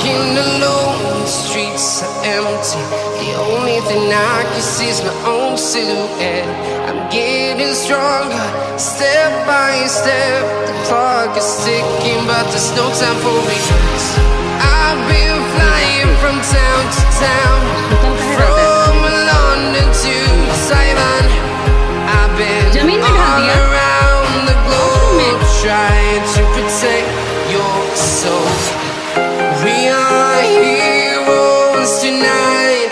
walking alone, the streets are empty. The only thing I can see is my own silhouette. I'm getting stronger, step by step. The clock is ticking, but there's no time for regrets. I've been flying from town to town, from London to Taiwan. I've been all around the globe, trying to protect your soul. We are heroes tonight.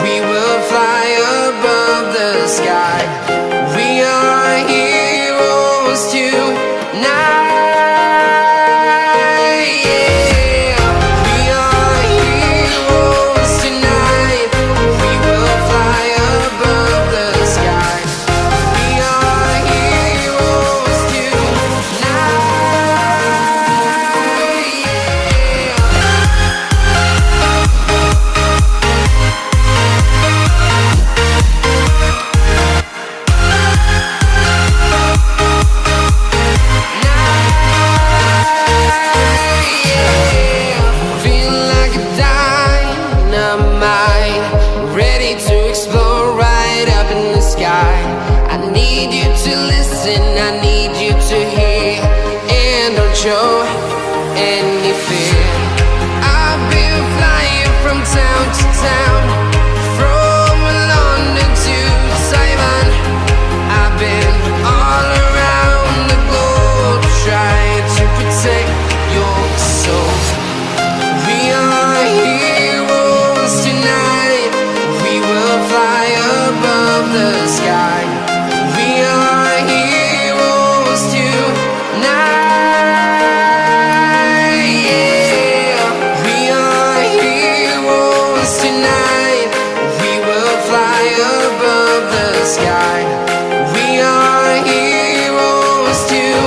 We will fly above the sky. We are heroes tonight. Yeah. We are heroes tonight. We will fly above the sky. We are heroes tonight. I need you to listen, I need you to hear, and don't show any fear. I've been flying from town to town, from London to Taiwan. I've been all around the globe, trying to protect your soul. We are heroes tonight. We will fly above the sky. We are heroes tonight. Yeah. We are heroes tonight. We will fly above the sky. We are heroes tonight.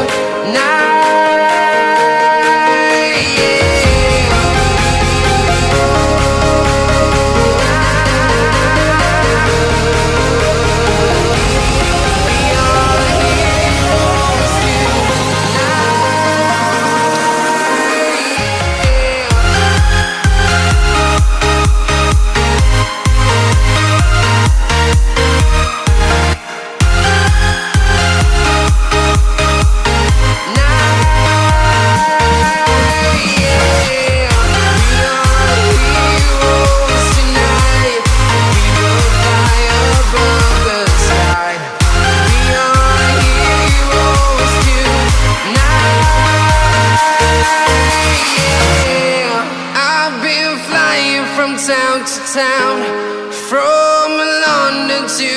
From town to town, from London to